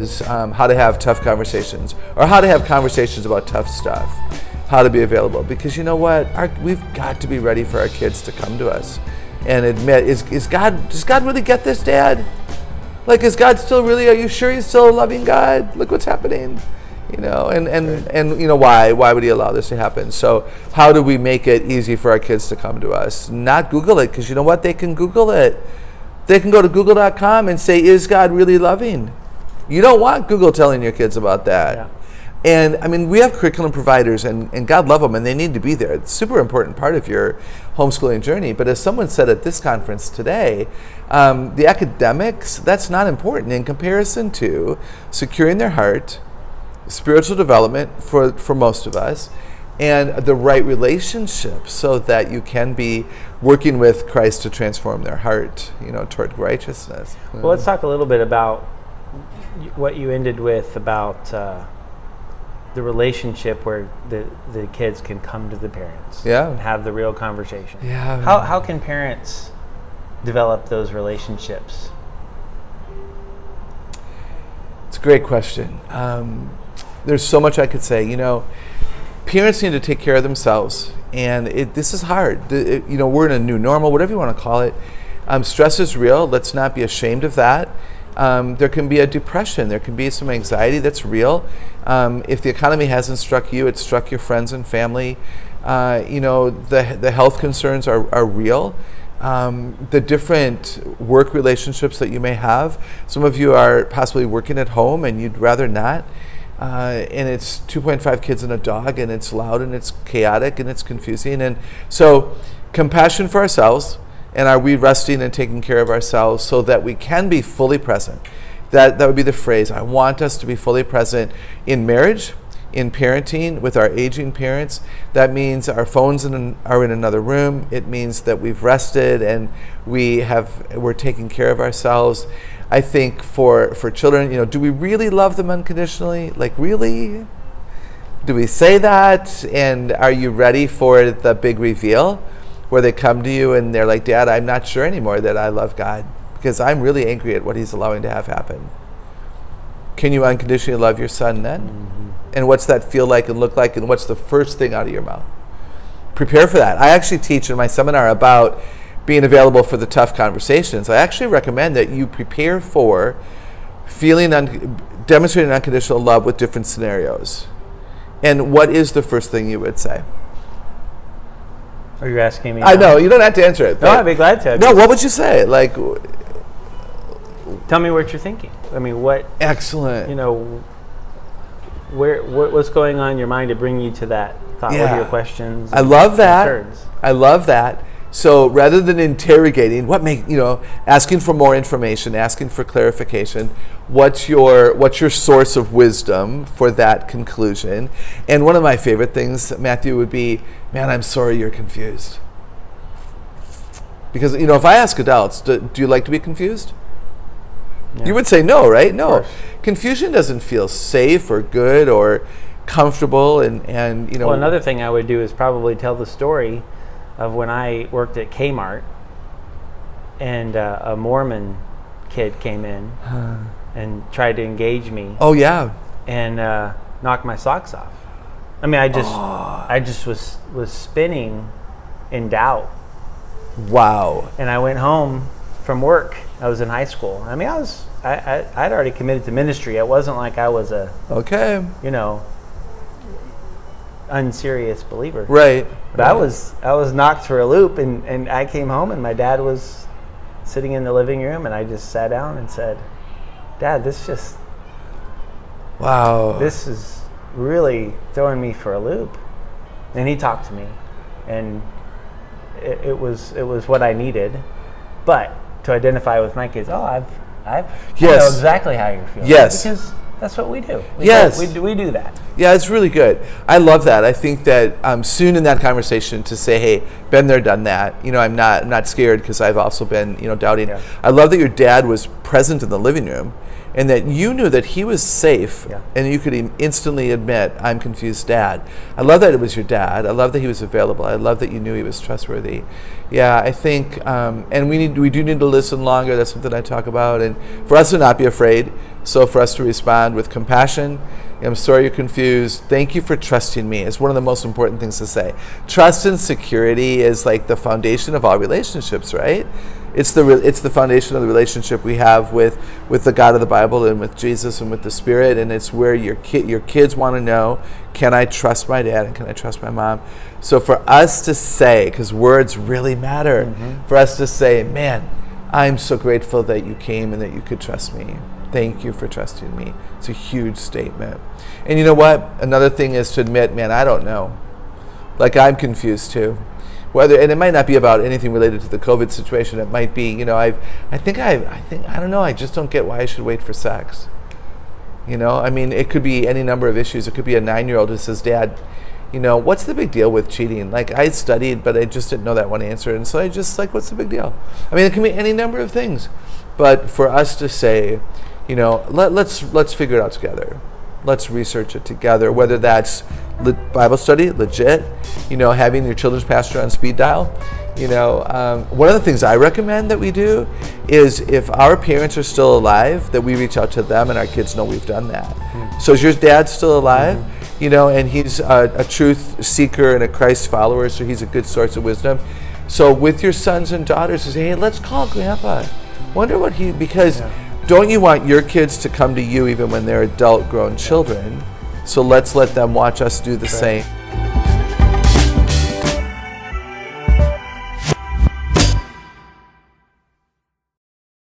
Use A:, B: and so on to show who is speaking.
A: is how to have tough conversations, or how to have conversations about tough stuff, how to be available. Because you know what, we've got to be ready for our kids to come to us and admit, does God really get this, Dad? Like, is God still really, are you sure he's still a loving God? Look what's happening. And you know, why would he allow this to happen? So how do we make it easy for our kids to come to us? Not Google it, because you know what, they can Google it. They can go to google.com and say, is God really loving? You don't want Google telling your kids about that.
B: Yeah.
A: And I mean, we have curriculum providers, and God love them, and they need to be there. It's a super important part of your homeschooling journey. But as someone said at this conference today, the academics, that's not important in comparison to securing their heart, spiritual development for most of us, and the right relationship, so that you can be working with Christ to transform their heart, toward righteousness.
B: Well, let's talk a little bit about what you ended with about the relationship where the kids can come to the parents, and have the real conversation.
A: Yeah.
B: How can parents develop those relationships?
A: It's a great question. There's so much I could say. Parents need to take care of themselves, and this is hard. We're in a new normal, whatever you want to call it. Stress is real. Let's not be ashamed of that. There can be a depression. There can be some anxiety that's real. If the economy hasn't struck you, it's struck your friends and family. The health concerns are real. The different work relationships that you may have. Some of you are possibly working at home and you'd rather not. And it's 2.5 kids and a dog, and it's loud and it's chaotic and it's confusing. And so compassion for ourselves, and are we resting and taking care of ourselves so that we can be fully present? That would be the phrase. I want us to be fully present in marriage, in parenting with our aging parents. That means our phones are in another room. It means that we've rested and we're taking care of ourselves. I think for children, do we really love them unconditionally? Like, really? Do we say that? And are you ready for the big reveal where they come to you and they're like, Dad, I'm not sure anymore that I love God because I'm really angry at what he's allowing to have happen. Can you unconditionally love your son then? Mm-hmm. And what's that feel like and look like, and what's the first thing out of your mouth? Prepare for that. I actually teach in my seminar about being available for the tough conversations. I actually recommend that you prepare for demonstrating unconditional love with different scenarios. And what is the first thing you would say?
B: Are you asking me?
A: I know, you don't have to answer it.
B: No, I'd be glad to.
A: No, what would you say? Like,
B: tell me what you're thinking. I mean, what?
A: Excellent.
B: What's going on in your mind to bring you to that thought?
A: Yeah.
B: What are your questions?
A: I love that.
B: Concerns?
A: I love that. So rather than interrogating, asking for more information, asking for clarification, what's your source of wisdom for that conclusion? And one of my favorite things, Matthew, would be, man, I'm sorry you're confused. Because, if I ask adults, do you like to be confused? Yeah. You would say no, right? No. Confusion doesn't feel safe or good or comfortable. And
B: Well, another thing I would do is probably tell the story of when I worked at Kmart, and a Mormon kid came in and tried to engage me.
A: Oh yeah,
B: and knocked my socks off. I mean, I just was spinning in doubt.
A: Wow.
B: And I went home from work. I was in high school. I mean, I'd already committed to ministry. It wasn't like I was a unserious believer.
A: Right.
B: But I was knocked for a loop, and I came home and my dad was sitting in the living room, and I just sat down and said, Dad, this is really throwing me for a loop. And he talked to me, and it was what I needed. But to identify with my kids, I know exactly how you're feeling.
A: Yes.
B: Because that's what we do. We do that.
A: Yeah, it's really good. I love that. I think that soon in that conversation to say, hey, been there, done that. I'm not scared because I've also been, doubting. Yeah. I love that your dad was present in the living room and that you knew that he was safe,
B: Yeah.
A: and you could instantly admit, I'm confused, Dad. I love that it was your dad. I love that he was available. I love that you knew he was trustworthy. Yeah, I think, and we do need to listen longer. That's something I talk about, and for us to not be afraid. So for us to respond with compassion. I'm sorry you're confused. Thank you for trusting me. It's one of the most important things to say. Trust and security is like the foundation of all relationships, right? It's the foundation of the relationship we have with the God of the Bible and with Jesus and with the Spirit, and it's where your kids want to know, can I trust my dad and can I trust my mom? So for us to say, because words really matter, for us to say, man, I'm so grateful that you came and that you could trust me. Thank you for trusting me. It's a huge statement. And you know what? Another thing is to admit, man, I don't know. Like, I'm confused too. And it might not be about anything related to the COVID situation. It might be, I don't know. I just don't get why I should wait for sex. I mean, it could be any number of issues. It could be a 9-year-old who says, Dad, what's the big deal with cheating? Like, I studied, but I just didn't know that one answer. And so I just what's the big deal? I mean, it can be any number of things. But for us to say, let's figure it out together. Let's research it together, whether that's Bible study, legit, having your children's pastor on speed dial. One of the things I recommend that we do is if our parents are still alive, that we reach out to them and our kids know we've done that. So is your dad still alive? And he's a truth seeker and a Christ follower, so he's a good source of wisdom. So with your sons and daughters, say, hey, let's call Grandpa. Wonder what because don't you want your kids to come to you even when they're adult grown children? So let's let them watch us do the same.